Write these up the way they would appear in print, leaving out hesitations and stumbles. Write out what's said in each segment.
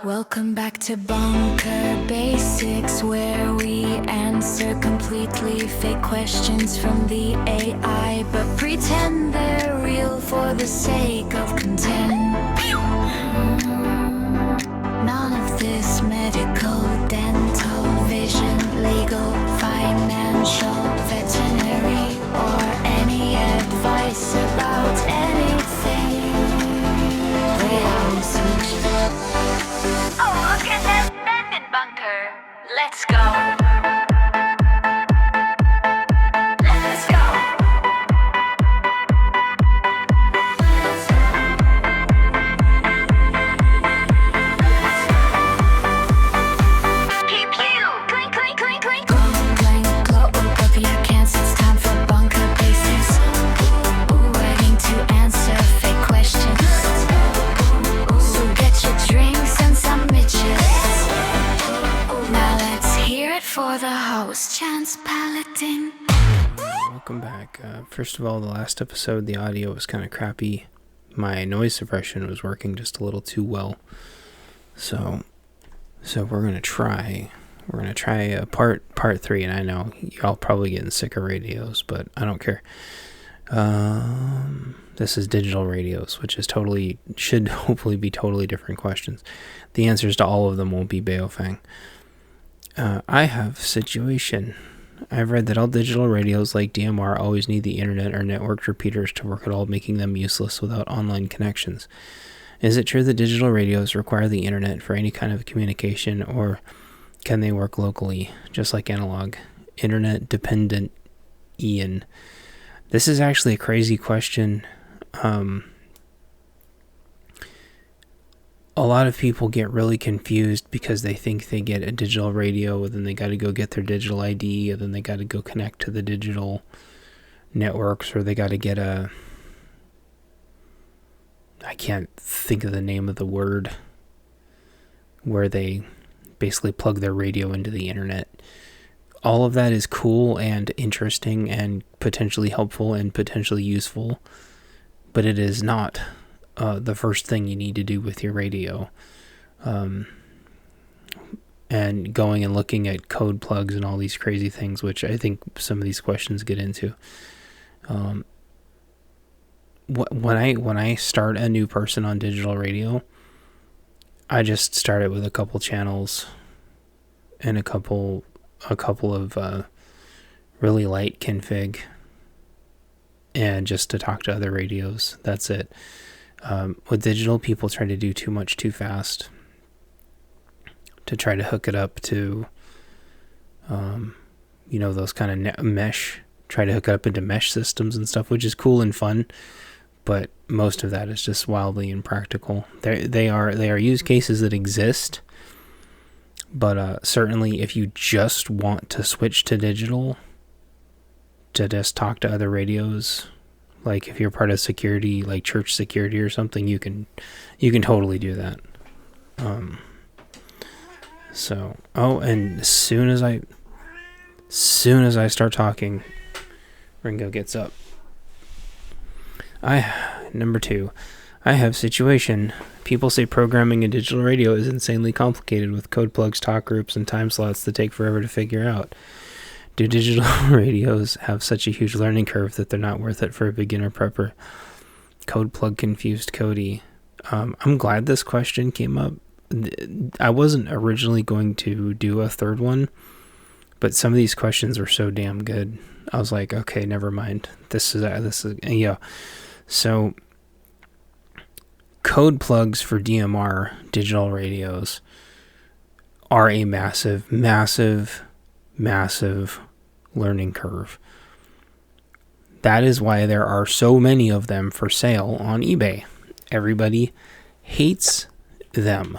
Welcome back to Bunker Basics, where we answer completely fake questions from the AI, but pretend they're real for the sake of content. None of this medical, dental, vision, legal, financial, veterinary, or any advice about anything. Oh, look at that bandit bunker. Let's go. Let's go. Pew pew. Clink clink clink clink. Clink clink. Glow up your cans. It's time for Bunker Basics. Waiting to answer fake questions. So get your drinks and some bitches. Now let's hear it for the host, Chance Paladin. Welcome back. First of all, the last episode, the audio was kind of crappy. My noise suppression was working just a little too well. So we're gonna try. We're gonna try part 3, and I know y'all probably getting sick of radios, but I don't care. This is digital radios, which is should hopefully be totally different questions. The answers to all of them won't be Baofeng. I have situation. I've read that all digital radios like DMR always need the internet or networked repeaters to work at all, making them useless without online connections. Is it true that digital radios require the internet for any kind of communication, or can they work locally, just like analog? Internet dependent Ian. This is actually a crazy question. A lot of people get really confused because they think they get a digital radio and then they got to go get their digital ID and then they got to go connect to the digital networks, or they got to get I can't think of the name of the word, where they basically plug their radio into the internet. All of that is cool and interesting and potentially helpful and potentially useful, but it is not the first thing you need to do with your radio. And going and looking at code plugs and all these crazy things, which I think some of these questions get into. When I start a new person on digital radio, I just start it with a couple channels and a couple of really light config, and just to talk to other radios. That's it. With digital, people try to do too much too fast to try to hook it up to those kind of mesh, try to hook it up into mesh systems and stuff, which is cool and fun, but most of that is just wildly impractical. They are use cases that exist, but certainly if you just want to switch to digital to just talk to other radios, like if you're part of security, like church security or something, you can totally do that. And as soon as I start talking, Ringo gets up. Number 2, I have situation. People say programming a digital radio is insanely complicated with code plugs, talk groups, and time slots that take forever to figure out. Do digital radios have such a huge learning curve that they're not worth it for a beginner prepper? Code plug confused Cody. I'm glad this question came up. I wasn't originally going to do a third one, but some of these questions were so damn good. I was like, okay, never mind. This is yeah. So code plugs for DMR digital radios are a massive learning curve. That is why there are so many of them for sale on eBay. Everybody hates them.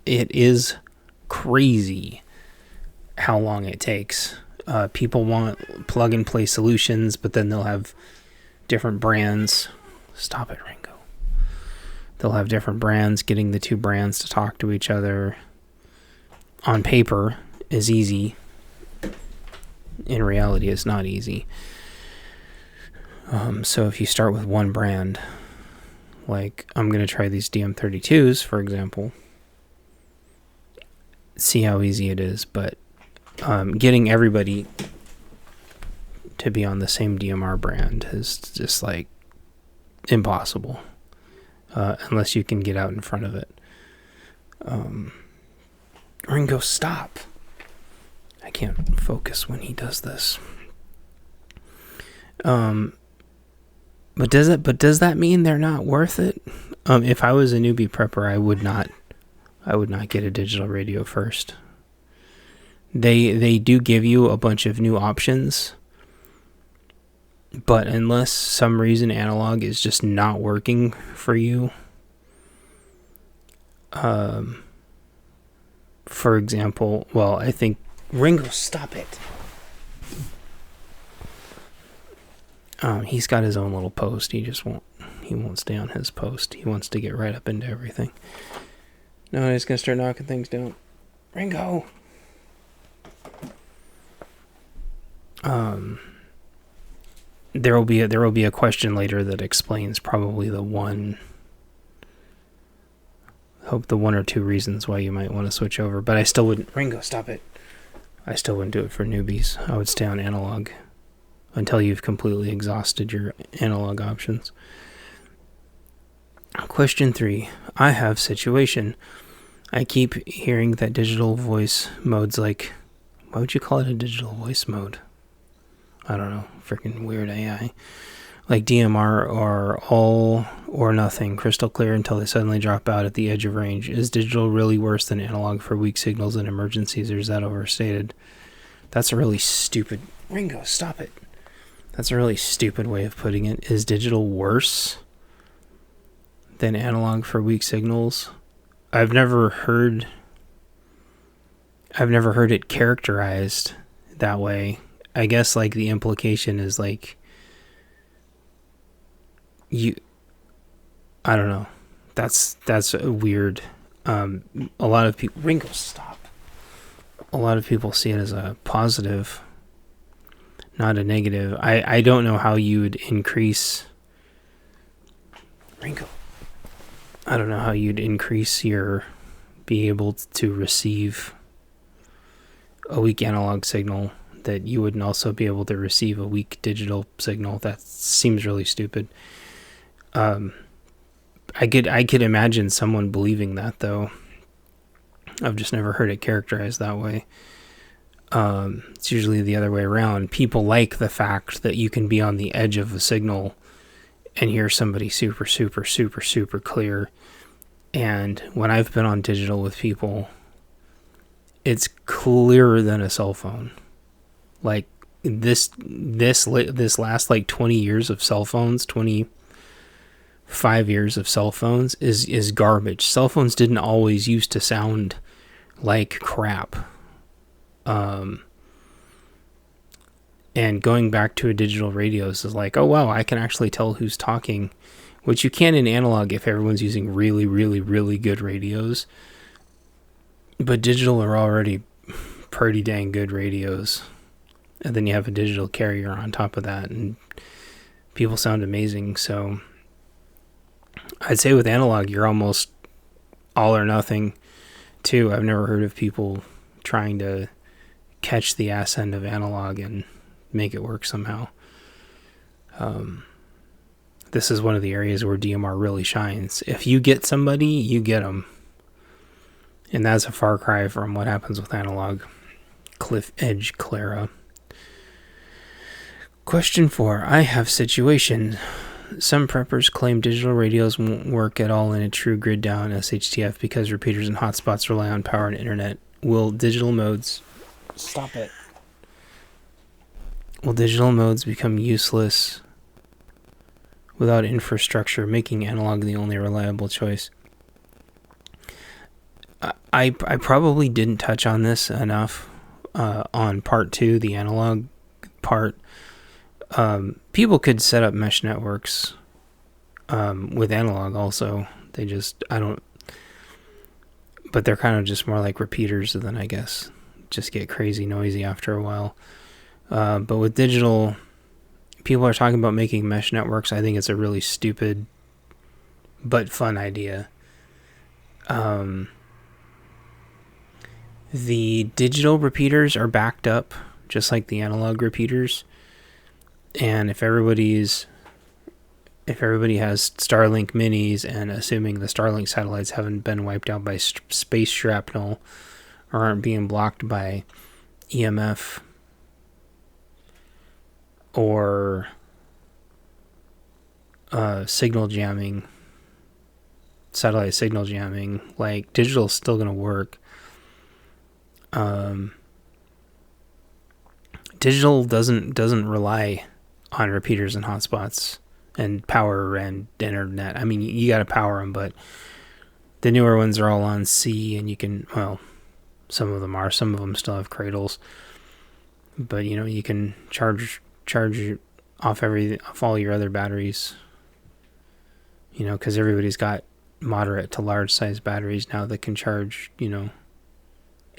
It is crazy how long it takes. People want plug and play solutions, but then they'll have different brands. Stop it, Ringo. They'll have different brands. Getting the two brands to talk to each other on paper is easy. In reality, it's not easy. So if you start with one brand, like I'm going to try these DM32s, for example, see how easy it is, but getting everybody to be on the same DMR brand is just like impossible, unless you can get out in front of it. Ringo, stop. I can't focus when he does this. But does that mean they're not worth it? If I was a newbie prepper, I would not get a digital radio first. They do give you a bunch of new options, but unless some reason analog is just not working for you, for example, well, I think Ringo, stop it. He's got his own little post. He won't stay on his post. He wants to get right up into everything. No, he's gonna start knocking things down. Ringo. There will be a question later that explains probably the one or two reasons why you might want to switch over. But I still wouldn't. Ringo, stop it. I still wouldn't do it for newbies. I would stay on analog until you've completely exhausted your analog options. Question 3. I have situation. I keep hearing that digital voice modes like... Why would you call it a digital voice mode? I don't know. Freaking weird AI. Like DMR are all or nothing, crystal clear until they suddenly drop out at the edge of range. Is digital really worse than analog for weak signals and emergencies, or is that overstated? That's a really stupid... Ringo, stop it. That's a really stupid way of putting it. Is digital worse than analog for weak signals? I've never heard it characterized that way. I guess like the implication is like I don't know. That's weird. A lot of people... Ringo, stop. A lot of people see it as a positive, not a negative. I don't know how you would increase... Ringo. I don't know how you'd increase your... be able to receive a weak analog signal that you wouldn't also be able to receive a weak digital signal. That seems really stupid. I could imagine someone believing that, though. I've just never heard it characterized that way. It's usually the other way around. People like the fact that you can be on the edge of a signal and hear somebody super, super, super, super clear. And when I've been on digital with people, it's clearer than a cell phone. Like this last like 20 years of cell phones, 25 years of cell phones is garbage. Cell phones didn't always used to sound like crap. And going back to a digital radios is like, oh wow, I can actually tell who's talking, which you can in analog if everyone's using really, really, really good radios. But digital are already pretty dang good radios. And then you have a digital carrier on top of that, and people sound amazing. So I'd say with analog, you're almost all or nothing too. I've never heard of people trying to catch the ass end of analog and make it work somehow. This is one of the areas where DMR really shines. If you get somebody, you get them. And that's a far cry from what happens with analog. Cliff Edge Clara. Question 4. I have situation. Some preppers claim digital radios won't work at all in a true grid down SHTF because repeaters and hotspots rely on power and internet. Will digital modes... Stop it. Will digital modes become useless without infrastructure, making analog the only reliable choice? I probably didn't touch on this enough on part 2, the analog part. People could set up mesh networks with analog also. They just, but they're kind of just more like repeaters, and then I guess just get crazy noisy after a while. But with digital, people are talking about making mesh networks. I think it's a really stupid but fun idea. The digital repeaters are backed up, just like the analog repeaters. And if everybody has Starlink minis, and assuming the Starlink satellites haven't been wiped out by space shrapnel or aren't being blocked by EMF or signal jamming, satellite signal jamming, like digital's still going to work. Digital doesn't rely on repeaters and hotspots and power and internet. I mean, you got to power them, but the newer ones are all on C, and you can, well, some of them still have cradles, but you can charge off all your other batteries, because everybody's got moderate to large size batteries now that can charge,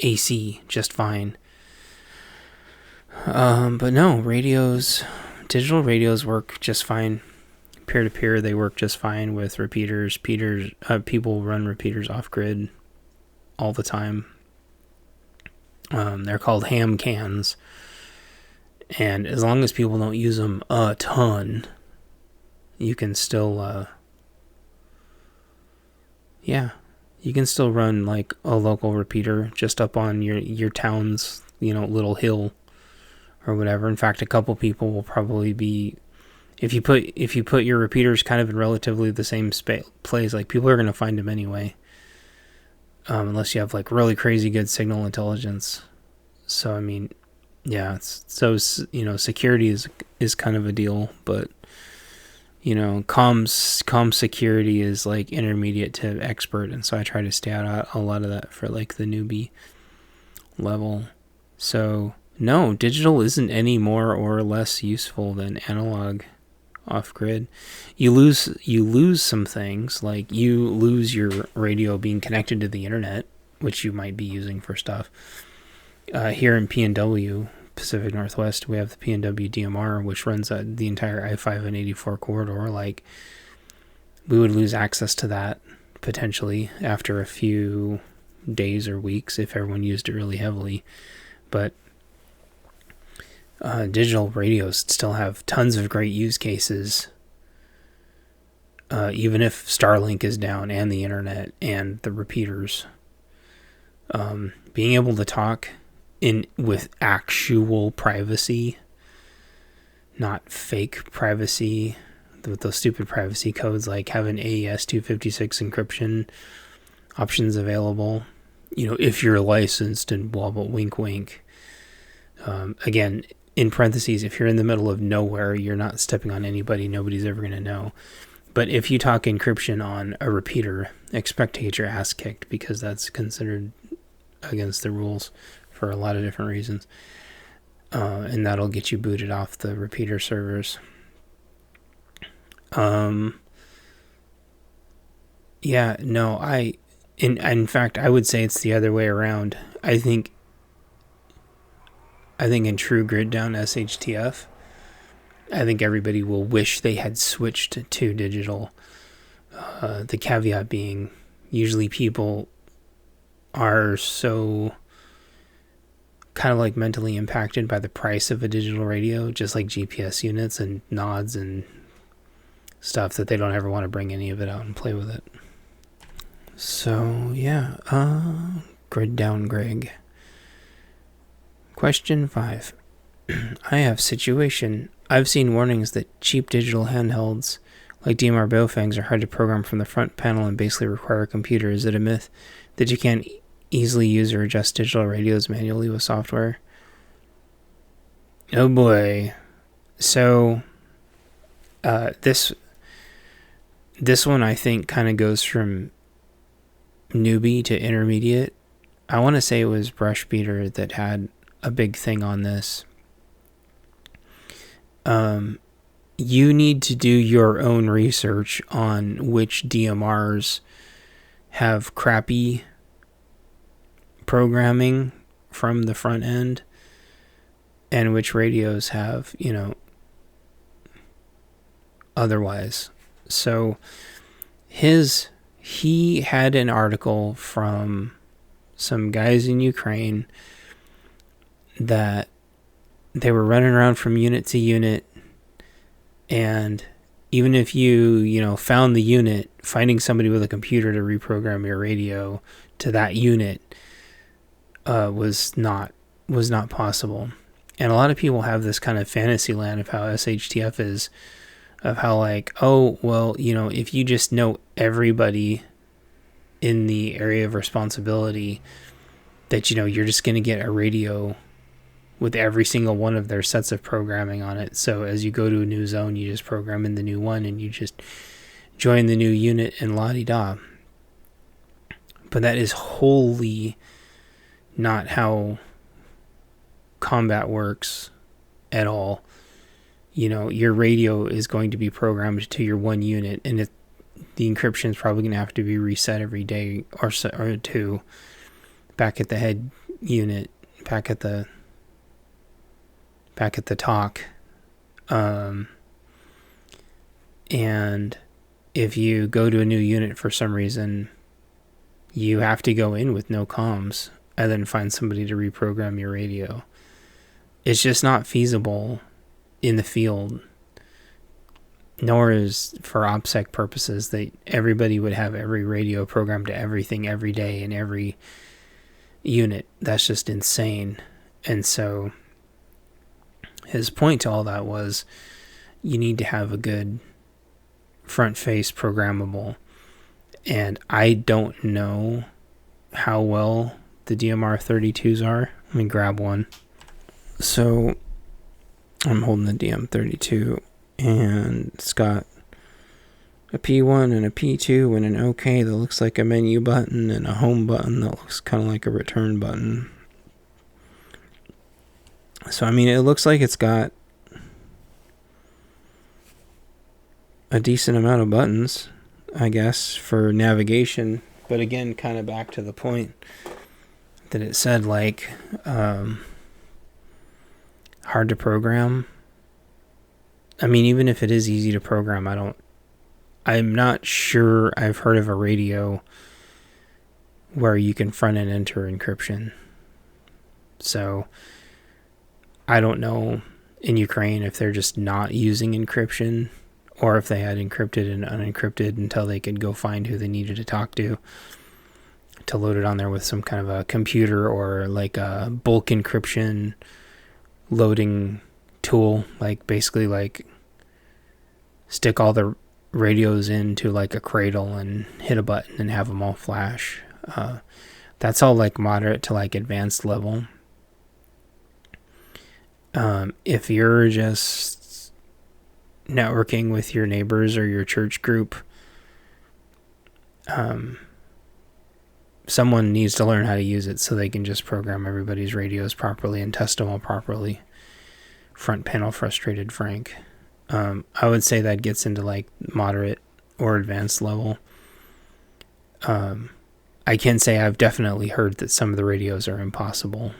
AC just fine. But no, digital radios work just fine. Peer-to-peer, they work just fine with repeaters. People run repeaters off-grid all the time. They're called ham cans. And as long as people don't use them a ton, you can still, you can still run like a local repeater just up on your town's, little hill or whatever. In fact, a couple people will probably be, if you put your repeaters kind of in relatively the same place, like people are going to find them anyway, unless you have like really crazy good signal intelligence. So I mean, yeah, security is kind of a deal, but comm security is like intermediate to expert, and so I try to stay out of a lot of that for like the newbie level. So no, digital isn't any more or less useful than analog off-grid. You lose some things, like you lose your radio being connected to the internet, which you might be using for stuff. Here in PNW, Pacific Northwest, we have the PNW DMR, which runs the entire I-5 and 84 corridor. Like, we would lose access to that potentially after a few days or weeks if everyone used it really heavily. But digital radios still have tons of great use cases, even if Starlink is down and the internet and the repeaters. Being able to talk with actual privacy, not fake privacy with those stupid privacy codes, like having AES 256 encryption options available, if you're licensed and blah blah, wink wink. Again, in parentheses, if you're in the middle of nowhere, you're not stepping on anybody, nobody's ever going to know. But if you talk encryption on a repeater, expect to get your ass kicked, because that's considered against the rules for a lot of different reasons. And that'll get you booted off the repeater servers. In fact, I would say it's the other way around. I think in true grid down SHTF, I think everybody will wish they had switched to digital. The caveat being, usually people are so kind of like mentally impacted by the price of a digital radio, just like GPS units and nods and stuff, that they don't ever want to bring any of it out and play with it. So yeah, grid down Greg. Question 5. I have situation. I've seen warnings that cheap digital handhelds like DMR Baofengs are hard to program from the front panel and basically require a computer. Is it a myth that you can't easily use or adjust digital radios manually with software? Oh boy. So this one I think kind of goes from newbie to intermediate. I want to say it was Brush Beater that had a big thing on this. You need to do your own research on which DMRs have crappy programming from the front end and which radios have, otherwise. So he had an article from some guys in Ukraine that they were running around from unit to unit, and even if you found the unit, finding somebody with a computer to reprogram your radio to that unit was not possible. And a lot of people have this kind of fantasy land of how SHTF is, of how like, oh, well, if you just know everybody in the area of responsibility, that you're just going to get a radio with every single one of their sets of programming on it. So as you go to a new zone, you just program in the new one and you just join the new unit and la-di-da. But that is wholly not how combat works at all. Your radio is going to be programmed to your one unit, and the encryption is probably going to have to be reset every day or two, back at the head unit, back at the talk. And if you go to a new unit for some reason, you have to go in with no comms and then find somebody to reprogram your radio. It's just not feasible in the field, nor is for OPSEC purposes that everybody would have every radio programmed to everything every day in every unit. That's just insane. And so his point to all that was, you need to have a good front face programmable. And I don't know how well the DMR32s are. Let me grab one. So I'm holding the DM32, and it's got a P1 and a P2 and an OK that looks like a menu button, and a home button that looks kind of like a return button. So, I mean, it looks like it's got a decent amount of buttons, I guess, for navigation. But again, kind of back to the point that it said, like, hard to program. I mean, even if it is easy to program, I'm not sure I've heard of a radio where you can front end enter encryption. So I don't know in Ukraine if they're just not using encryption, or if they had encrypted and unencrypted until they could go find who they needed to talk to load it on there with some kind of a computer or like a bulk encryption loading tool, like basically like stick all the radios into like a cradle and hit a button and have them all flash. That's all like moderate to like advanced level. If you're just networking with your neighbors or your church group, someone needs to learn how to use it so they can just program everybody's radios properly and test them all properly. Front panel frustrated Frank. I would say that gets into like moderate or advanced level. I can say I've definitely heard that some of the radios are impossible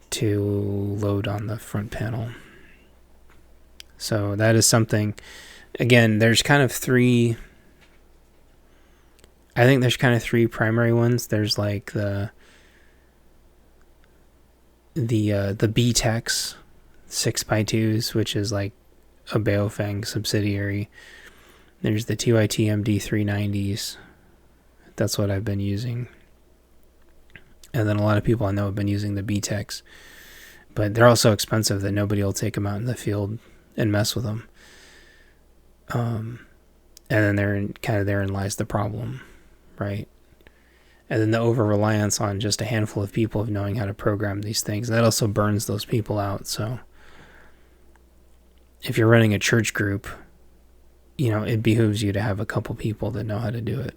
to load on the front panel. So that is something, again, there's kind of three primary ones. There's like the BTEX 6x2s, which is like a Baofeng subsidiary. There's the TYT MD 390s. That's what I've been using. And then a lot of people I know have been using the BTEX. But they're also expensive that nobody will take them out in the field and mess with them. And then therein lies the problem, right? And then the over-reliance on just a handful of people of knowing how to program these things. That also burns those people out. So if you're running a church group, it behooves you to have a couple people that know how to do it.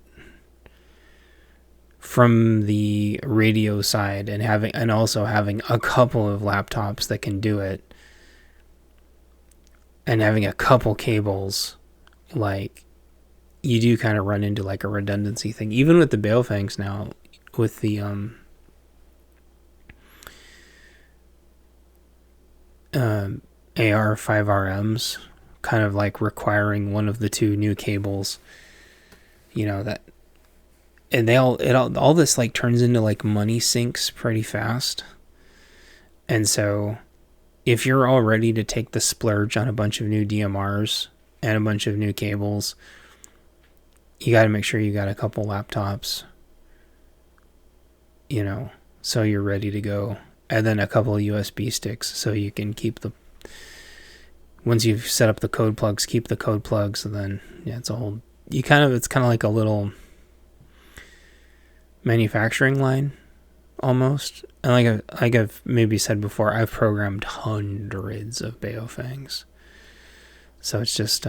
From the radio side, and also having a couple of laptops that can do it, and having a couple cables, like, you do kind of run into like a redundancy thing. Even with the Baofengs now, with the AR5RMs, kind of like requiring one of the two new cables, that and all this like turns into like money sinks pretty fast. And so if you're all ready to take the splurge on a bunch of new DMRs and a bunch of new cables, you got to make sure you got a couple laptops, you know, so you're ready to go. And then a couple of USB sticks so you can keep once you've set up the code plugs, keep the code plugs. And then, yeah, it's kind of like a little manufacturing line almost. And like I've maybe said before, I've programmed hundreds of Baofengs. So it's just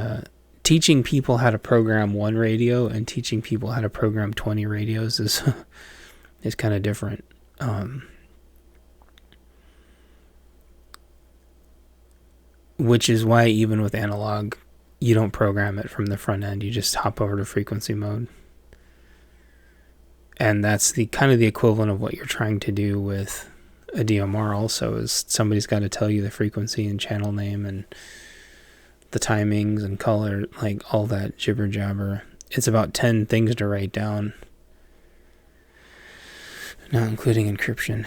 teaching people how to program one radio and teaching people how to program 20 radios is kind of different. Which is why even with analog, you don't program it from the front end. You just hop over to frequency mode. And that's the kind of the equivalent of what you're trying to do with a DMR also, is somebody's got to tell you the frequency and channel name and the timings and color, like all that jibber jabber. It's about 10 things to write down, not including encryption.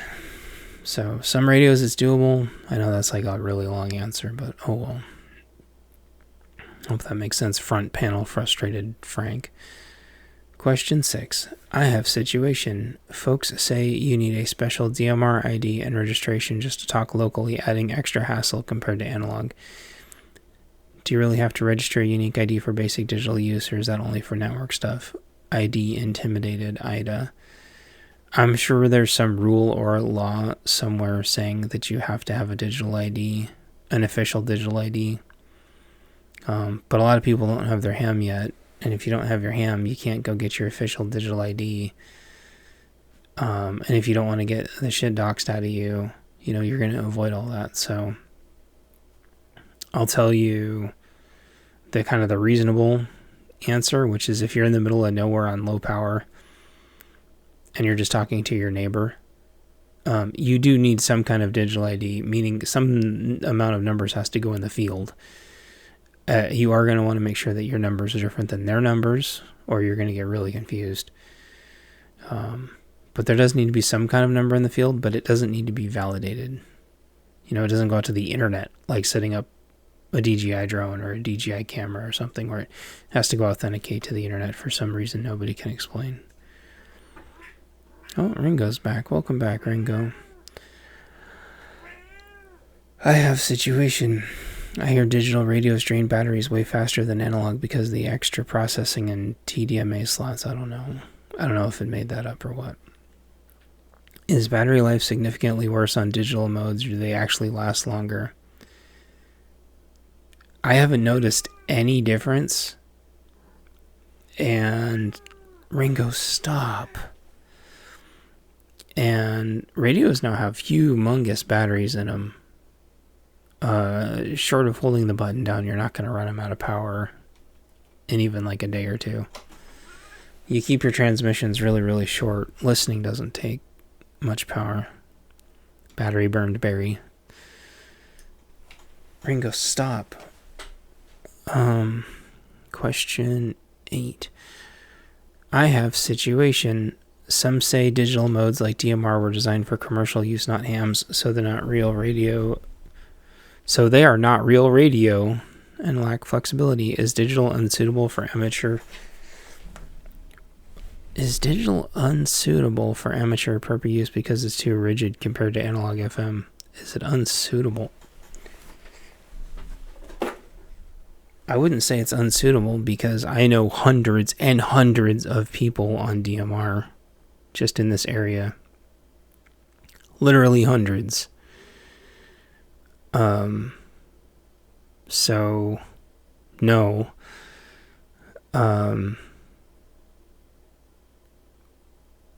So some radios it's doable. I know that's like a really long answer, but oh well. Hope that makes sense. Front panel frustrated Frank. Question 6. I have situation. Folks say you need a special DMR ID and registration just to talk locally, adding extra hassle compared to analog. Do you really have to register a unique ID for basic digital use, or is that only for network stuff? ID intimidated Ida. I'm sure there's some rule or law somewhere saying that you have to have a digital ID, an official digital ID. But a lot of people don't have their ham yet. And if you don't have your ham, you can't go get your official digital ID. And if you don't want to get the shit doxed out of you, you know, you're going to avoid all that. So I'll tell you the kind of the reasonable answer, which is if you're in the middle of nowhere on low power and you're just talking to your neighbor, you do need some kind of digital ID, meaning some amount of numbers has to go in the field. You are going to want to make sure that your numbers are different than their numbers, or you're going to get really confused. But there does need to be some kind of number in the field, but it doesn't need to be validated. You know, it doesn't go out to the internet, like setting up a DJI drone or a DJI camera or something, where it has to go authenticate to the internet for some reason nobody can explain. Oh, Ringo's back. Welcome back, Ringo. I have situation. I hear digital radios drain batteries way faster than analog because of the extra processing and TDMA slots. I don't know if it made that up or what. Is battery life significantly worse on digital modes, or do they actually last longer? I haven't noticed any difference. And Ringo, stop. And radios now have humongous batteries in them. Short of holding the button down, you're not going to run them out of power in even like a day or two. You keep your transmissions really, really short. Listening doesn't take much power. Battery burned berry. Ringo, stop. Question 8. I have situation. Some say digital modes like DMR were designed for commercial use, not hams, so they're not real radio. So they are not real radio and lack flexibility. Is digital unsuitable for amateur? Is digital unsuitable for amateur purpose use because it's too rigid compared to analog FM? Is it unsuitable? I wouldn't say it's unsuitable because I know hundreds and hundreds of people on DMR just in this area. Literally hundreds. So no.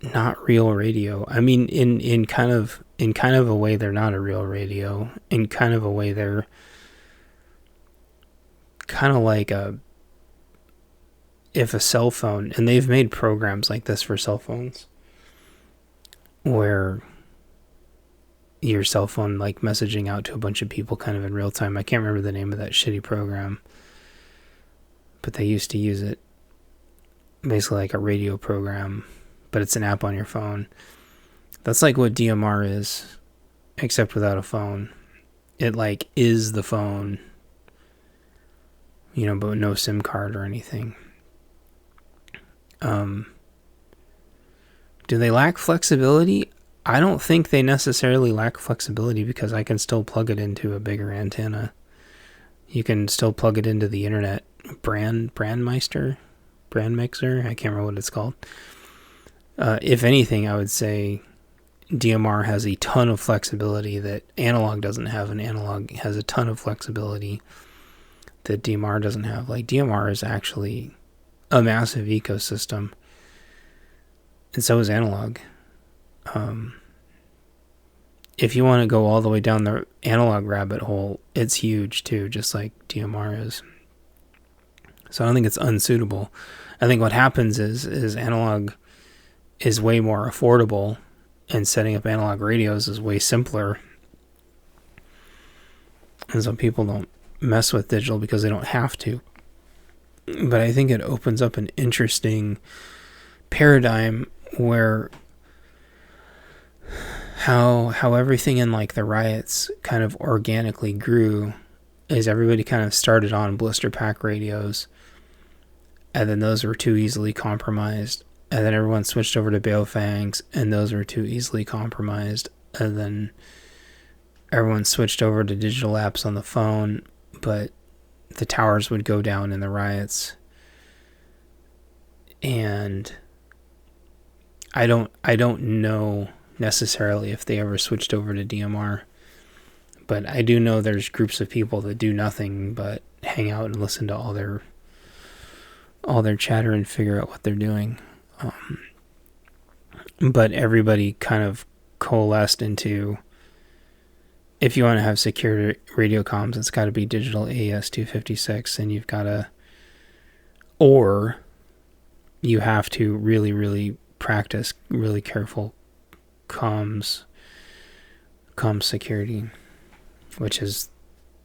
Not real radio. I mean, in kind of a way they're not a real radio. In kind of a way they're kind of like if a cell phone, and they've made programs like this for cell phones, where your cell phone like messaging out to a bunch of people kind of in real time. I can't remember the name of that shitty program, but they used to use it basically like a radio program but it's an app on your phone. That's like what DMR is, except without a phone. It like is the phone, but no SIM card or anything. Do they lack flexibility? I don't think they necessarily lack flexibility, because I can still plug it into a bigger antenna. You can still plug it into the internet. Brand mixer, I can't remember what it's called. If anything, I would say DMR has a ton of flexibility that analog doesn't have, and analog has a ton of flexibility that DMR doesn't have. Like, DMR is actually a massive ecosystem, and so is analog. If you want to go all the way down the analog rabbit hole, it's huge too, just like DMR is. So I don't think it's unsuitable. I think what happens is analog is way more affordable, and setting up analog radios is way simpler. And so people don't mess with digital because they don't have to. But I think it opens up an interesting paradigm where how everything in like the riots kind of organically grew is everybody kind of started on blister pack radios, and then those were too easily compromised, and then everyone switched over to Baofengs, and those were too easily compromised, and then everyone switched over to digital apps on the phone, but the towers would go down in the riots. And I don't know necessarily if they ever switched over to DMR, but I do know there's groups of people that do nothing but hang out and listen to all their chatter and figure out what they're doing. But everybody kind of coalesced into, if you want to have secure radio comms, it's got to be digital AES 256, and or you have to really, really practice really careful comms security, which is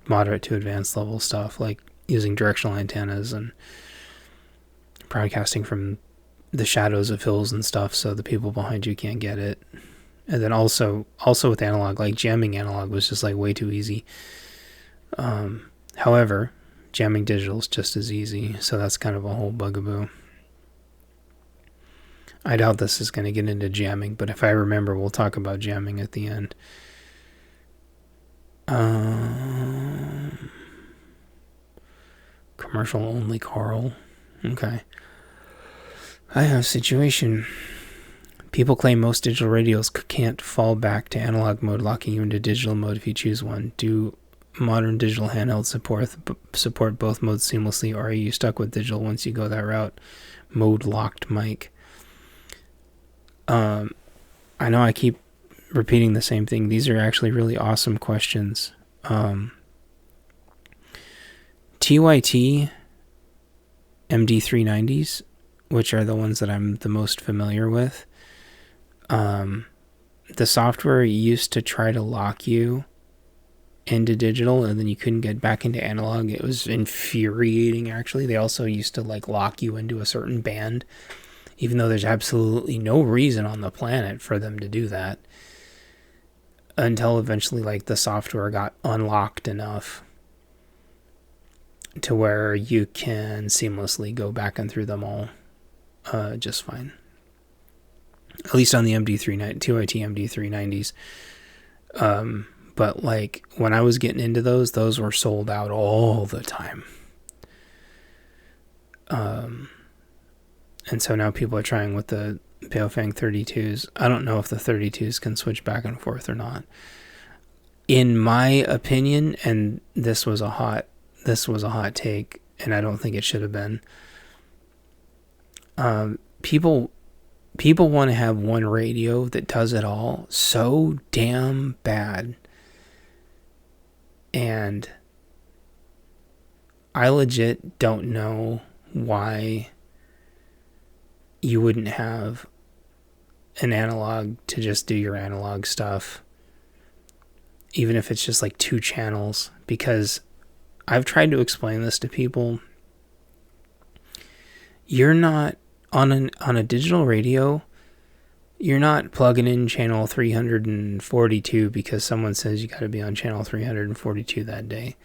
moderate to advanced level stuff, like using directional antennas and broadcasting from the shadows of hills and stuff so the people behind you can't get it. And then also with analog, like jamming analog was just like way too easy. However, jamming digital is just as easy, so that's kind of a whole bugaboo. I doubt this is going to get into jamming, but if I remember, we'll talk about jamming at the end. Commercial only, Carl. Okay. I have a situation. People claim most digital radios can't fall back to analog mode, locking you into digital mode if you choose one. Do modern digital handhelds support both modes seamlessly, or are you stuck with digital once you go that route? Mode locked mic. I know I keep repeating the same thing. These are actually really awesome questions. TYT MD 390s, which are the ones that I'm the most familiar with, the software used to try to lock you into digital, and then you couldn't get back into analog. It was infuriating, actually. They also used to like lock you into a certain band, even though there's absolutely no reason on the planet for them to do that, until eventually like the software got unlocked enough to where you can seamlessly go back and through them all just fine. At least on the TYT MD 390s. But like when I was getting into those were sold out all the time. And so now people are trying with the Baofeng 32s. I don't know if the 32s can switch back and forth or not. In my opinion, and this was a hot take, and I don't think it should have been. People want to have one radio that does it all so damn bad. And I legit don't know why you wouldn't have an analog to just do your analog stuff, even if it's just like 2 channels, because I've tried to explain this to people. You're not on a digital radio. you're not plugging in channel 342 because someone says you got to be on channel 342 that day.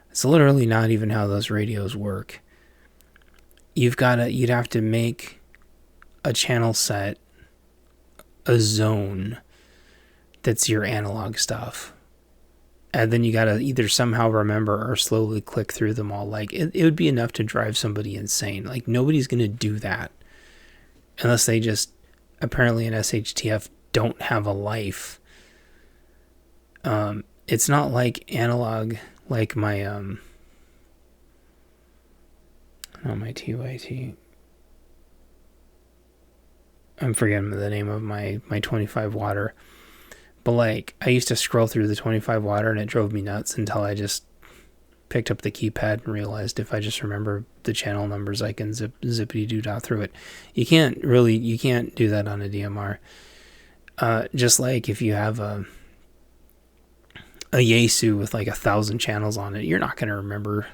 It's literally not even how those radios work. You'd have to make a channel set, a zone that's your analog stuff. And then you got to either somehow remember or slowly click through them all. Like, it would be enough to drive somebody insane. Like, nobody's going to do that unless they just, apparently in SHTF, don't have a life. It's not like analog, like my, my TYT. I'm forgetting the name of my 25 watter. But like, I used to scroll through the 25 watter and it drove me nuts until I just picked up the keypad and realized if I just remember the channel numbers, I can zippity-doo-dah through it. You can't do that on a DMR. Just like if you have a Yaesu with like 1,000 channels on it, you're not going to remember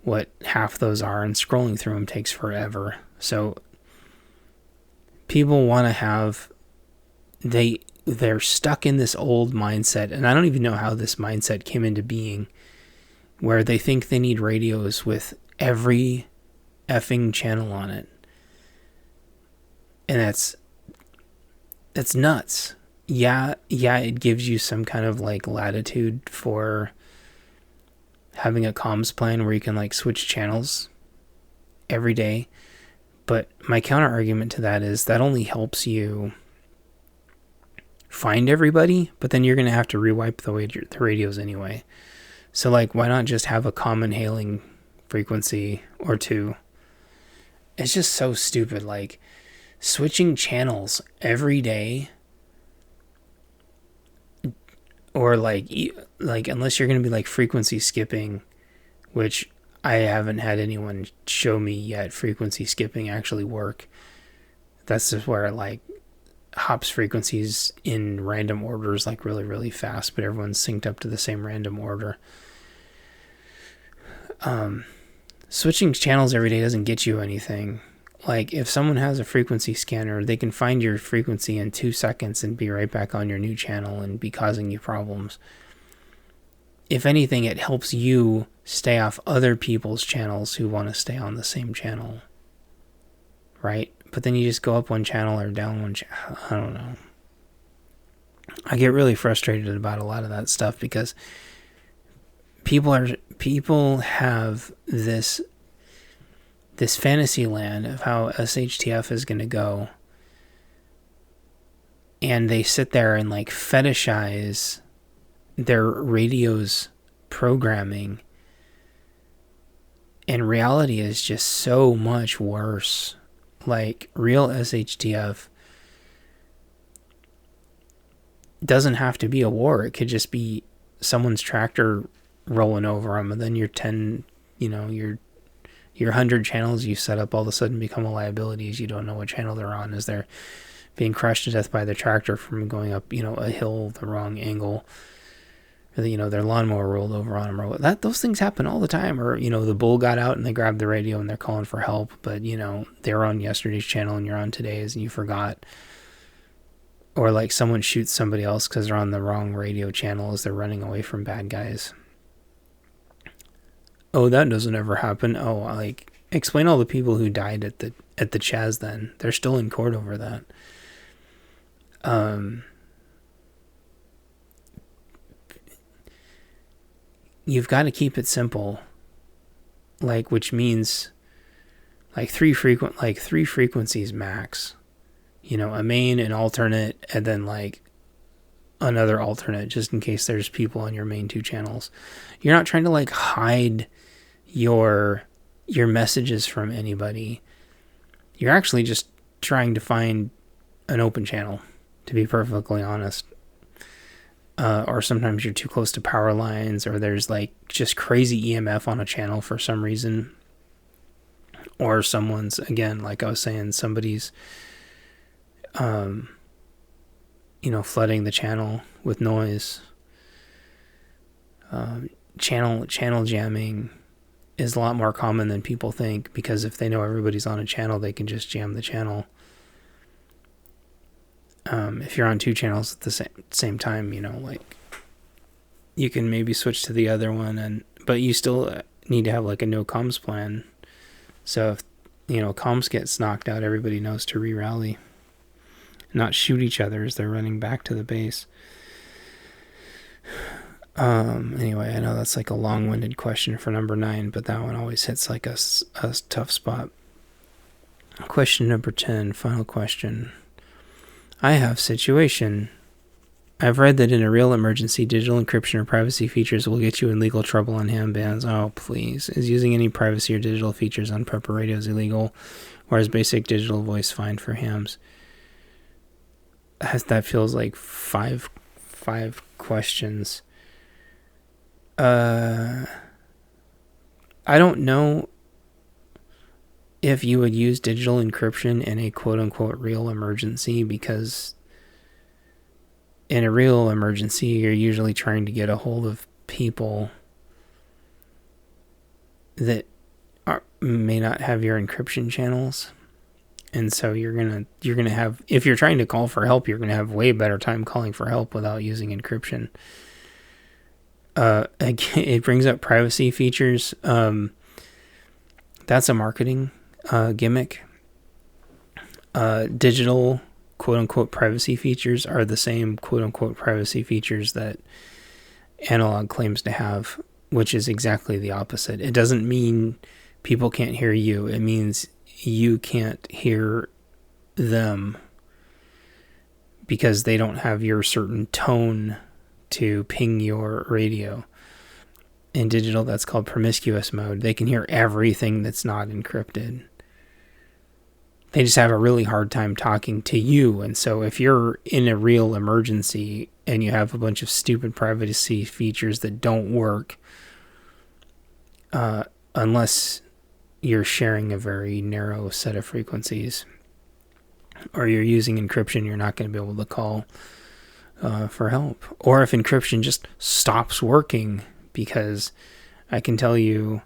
what half those are, and scrolling through them takes forever. So people want to have, they're stuck in this old mindset, and I don't even know how this mindset came into being, where they think they need radios with every effing channel on it. And that's nuts. Yeah, it gives you some kind of like latitude for having a comms plan where you can like switch channels every day. But my counter argument to that is that only helps you find everybody, but then you're going to have to rewipe the radios anyway. So like, why not just have a common hailing frequency or two? It's just so stupid. Like, switching channels every day, or like unless you're going to be like frequency skipping, which I haven't had anyone show me yet frequency skipping actually work. That's just where it like hops frequencies in random orders like really, really fast, but everyone's synced up to the same random order. Switching channels every day doesn't get you anything. Like, if someone has a frequency scanner, they can find your frequency in 2 seconds and be right back on your new channel and be causing you problems. If anything, it helps you stay off other people's channels who want to stay on the same channel. Right? But then you just go up one channel or down one channel. I don't know. I get really frustrated about a lot of that stuff because people have this fantasy land of how SHTF is going to go, and they sit there and like fetishize their radio's programming, and reality is just so much worse. Like, real SHTF doesn't have to be a war. It could just be someone's tractor rolling over them, and then your 100 channels you set up all of a sudden become a liability as you don't know what channel they're on, as they're being crushed to death by the tractor from going up, a hill the wrong angle. Or, their lawnmower rolled over on them, or those things happen all the time. Or, the bull got out and they grabbed the radio and they're calling for help, but, they were on yesterday's channel and you're on today's and you forgot. Or like someone shoots somebody else because they're on the wrong radio channel as they're running away from bad guys. Oh, that doesn't ever happen. Oh, like, explain all the people who died at the Chaz then. They're still in court over that. You've got to keep it simple. Like, which means like three frequencies max. A main, an alternate, and then like another alternate, just in case there's people on your main 2 channels. You're not trying to like hide your messages from anybody. You're actually just trying to find an open channel, to be perfectly honest. Or sometimes you're too close to power lines, or there's like just crazy EMF on a channel for some reason. Or someone's, again, like I was saying, somebody's flooding the channel with noise. Channel jamming is a lot more common than people think, because if they know everybody's on a channel, they can just jam the channel. If you're on 2 channels at the same time, like you can maybe switch to the other one, but you still need to have like a no comms plan. So if comms gets knocked out, everybody knows to re-rally, not shoot each other as they're running back to the base. Anyway, I know that's like a long-winded question for number 9, but that one always hits like a tough spot. Question number 10, final question. I have situation. I've read that in a real emergency, digital encryption or privacy features will get you in legal trouble on ham bands. Oh, please. Is using any privacy or digital features on prepper radios illegal, or is basic digital voice fine for hams? That feels like five questions. I don't know if you would use digital encryption in a quote-unquote real emergency, because in a real emergency, you're usually trying to get a hold of people that may not have your encryption channels. And so you're gonna have, if you're trying to call for help, you're gonna have way better time calling for help without using encryption. Again, it brings up privacy features. That's a marketing gimmick. Digital quote-unquote privacy features are the same quote-unquote privacy features that analog claims to have, which is exactly the opposite. It doesn't mean people can't hear you. It means you can't hear them because they don't have your certain tone to ping your radio. In digital, that's called promiscuous mode. They can hear everything that's not encrypted. They just have a really hard time talking to you. And so if you're in a real emergency and you have a bunch of stupid privacy features that don't work, unless you're sharing a very narrow set of frequencies, or you're using encryption, you're not going to be able to call for help. Or if encryption just stops working, because I can tell you,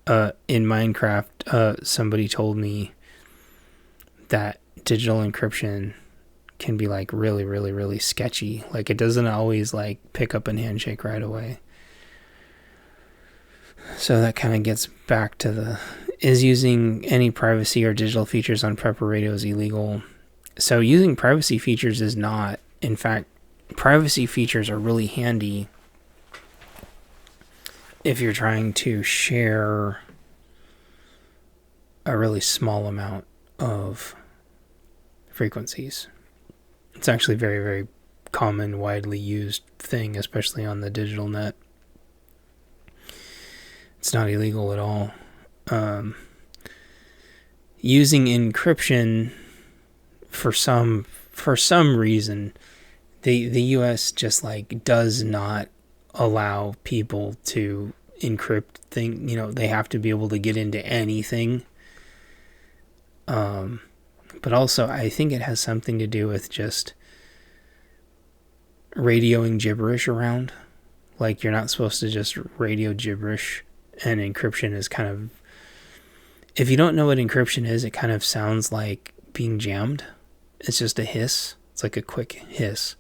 in Minecraft, somebody told me that digital encryption can be like really, really, really sketchy. Like it doesn't always like pick up and handshake right away. So that kind of gets back to is using any privacy or digital features on prepper radios illegal? So using privacy features is not. In fact, privacy features are really handy if you're trying to share a really small amount of frequencies. It's actually a very, very common, widely used thing, especially on the digital net. It's not illegal at all. Using encryption for some reason, the US just like does not allow people to encrypt things. They have to be able to get into anything. But also, I think it has something to do with just radioing gibberish around. Like, you're not supposed to just radio gibberish, and encryption is kind of... If you don't know what encryption is, it kind of sounds like being jammed. It's just a hiss. It's like a quick hiss.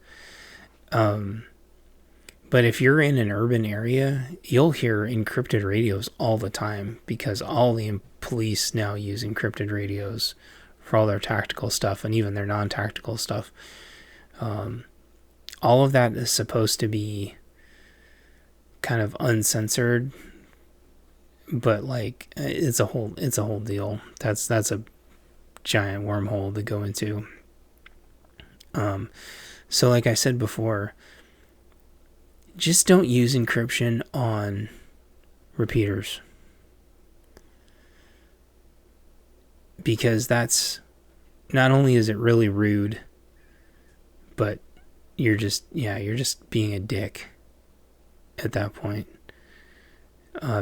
But if you're in an urban area, you'll hear encrypted radios all the time, because all the police now use encrypted radios for all their tactical stuff and even their non-tactical stuff. All of that is supposed to be kind of uncensored, but like it's a whole deal. That's a giant wormhole to go into. So like I said before, just don't use encryption on repeaters, because that's, not only is it really rude, but you're just being a dick at that point.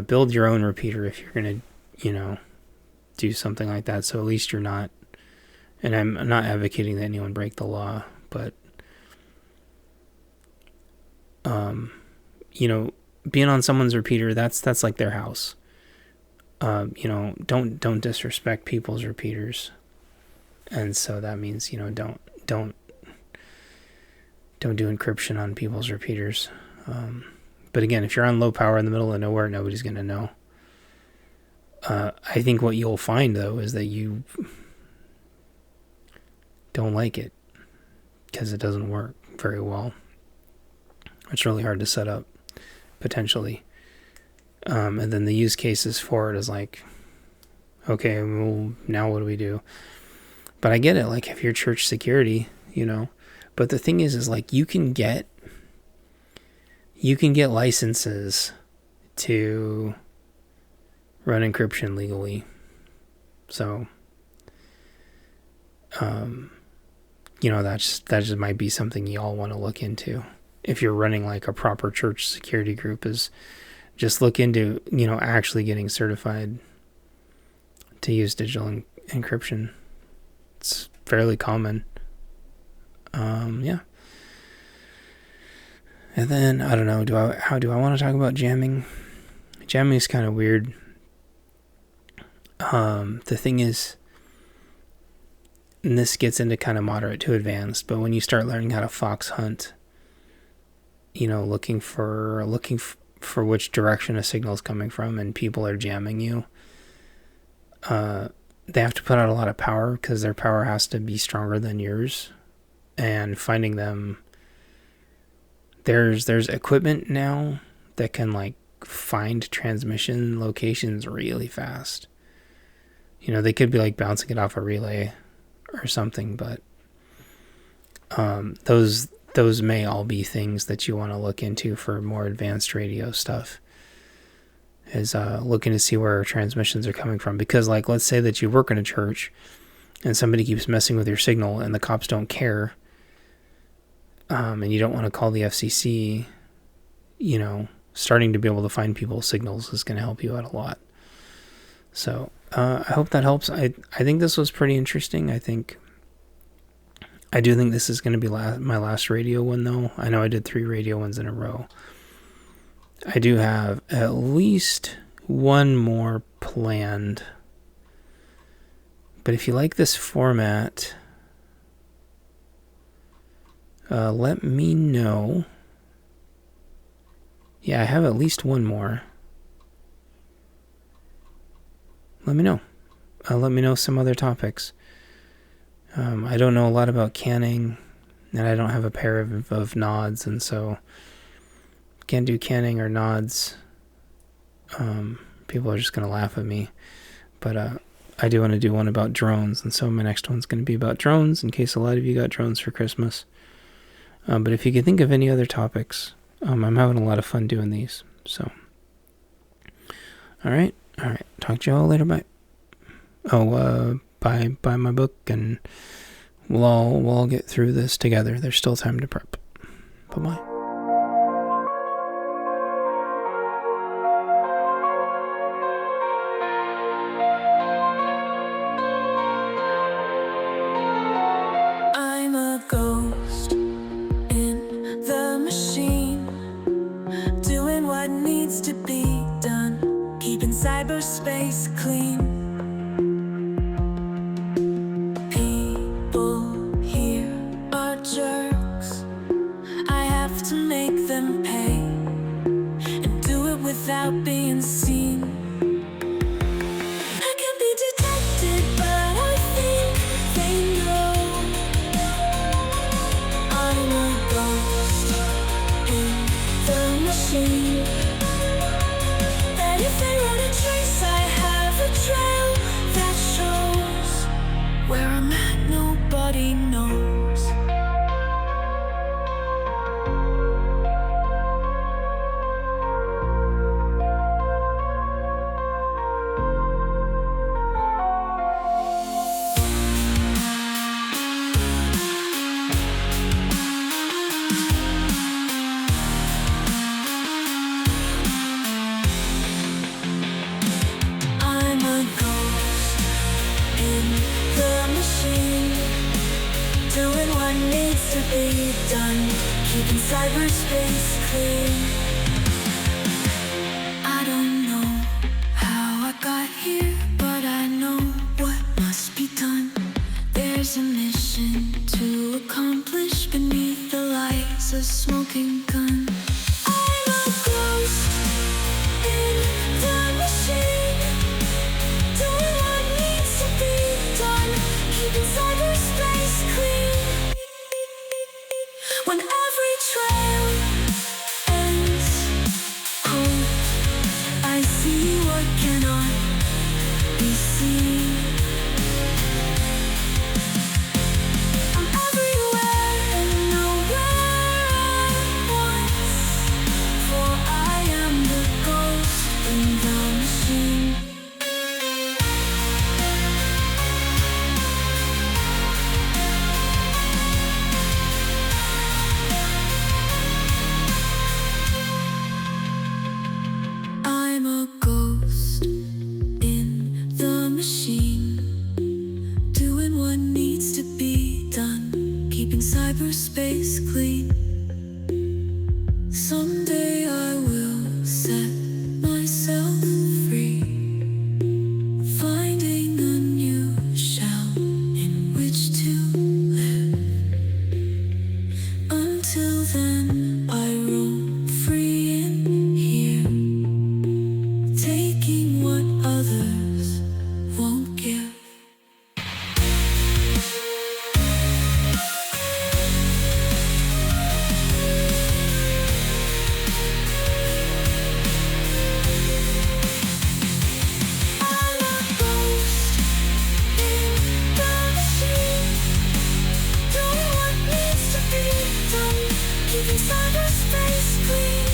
Build your own repeater if you're going to, do something like that. So at least you're not, and I'm not advocating that anyone break the law, but, being on someone's repeater, that's like their house. Don't disrespect people's repeaters. And so that means, don't don't do encryption on people's repeaters. But again, if you're on low power in the middle of nowhere, nobody's going to know. I think what you'll find, though, is that you don't like it because it doesn't work very well. It's really hard to set up, potentially. And then the use cases for it is like, okay, well, now what do we do? But I get it, like, if you're church security, you know. But the thing is like, you can get licenses to run encryption legally. So, you know, that just might be something y'all want to look into. If you're running like a proper church security group, is just look into, you know, actually getting certified to use digital encryption. It's fairly common. Yeah. And then, I don't know, how do I want to talk about jamming? Jamming is kind of weird. The thing is, and this gets into kind of moderate to advanced, but when you start learning how to fox hunt, you know, looking for which direction a signal is coming from, and people are jamming you, they have to put out a lot of power because their power has to be stronger than yours. And finding them, there's equipment now that can like find transmission locations really fast. You know, they could be like bouncing it off a relay or something, but those may all be things that you want to look into for more advanced radio stuff. Is looking to see where transmissions are coming from. Because, like, let's say that you work in a church and somebody keeps messing with your signal and the cops don't care, and you don't want to call the FCC, you know, starting to be able to find people's signals is going to help you out a lot. So I hope that helps. I think this was pretty interesting. I do think this is going to be my last radio one, though. I know I did 3 radio ones in a row. I do have at least one more planned. But if you like this format, let me know. Yeah, I have at least one more. Let me know. Let me know some other topics. I don't know a lot about canning, and I don't have a pair of nods, and so can't do canning or nods. People are just going to laugh at me. But I do want to do one about drones, and so my next one's going to be about drones, in case a lot of you got drones for Christmas. But if you can think of any other topics, I'm having a lot of fun doing these. So, all right. Talk to you all later. Bye. Buy my book, and we'll all get through this together. There's still time to prep. Bye-bye. I'm a ghost in the machine, doing what needs to be done, keeping cyberspace clean. People here are jerks, I have to make them pay, and do it without being seen. I can be detected, but I think they know I'm a ghost in the machine, that if they run a trace, I have a trail that shows where I'm at, nobody knows. I'm a ghost in the machine, doing what needs to be done, keeping cyberspace clean. I don't know how I got here, but I know what must be done. There's a mission to accomplish beneath the lights. a smoking gun. I'm a ghost in the machine, doing what needs to be done, keeping cyberspace clean. When every trail ends cold, I see what cannot be seen. I'm everywhere and nowhere at once, for I am the ghost in the machine. I'm a ghost in the machine, doing what needs to be done, keeping cyberspace clean. Someday I will set myself free, finding a new shell in which to live. Until then I roam free in here, taking what others won't give. I'm a ghost in the machine, doing what needs to be done, keeping cyberspace clean.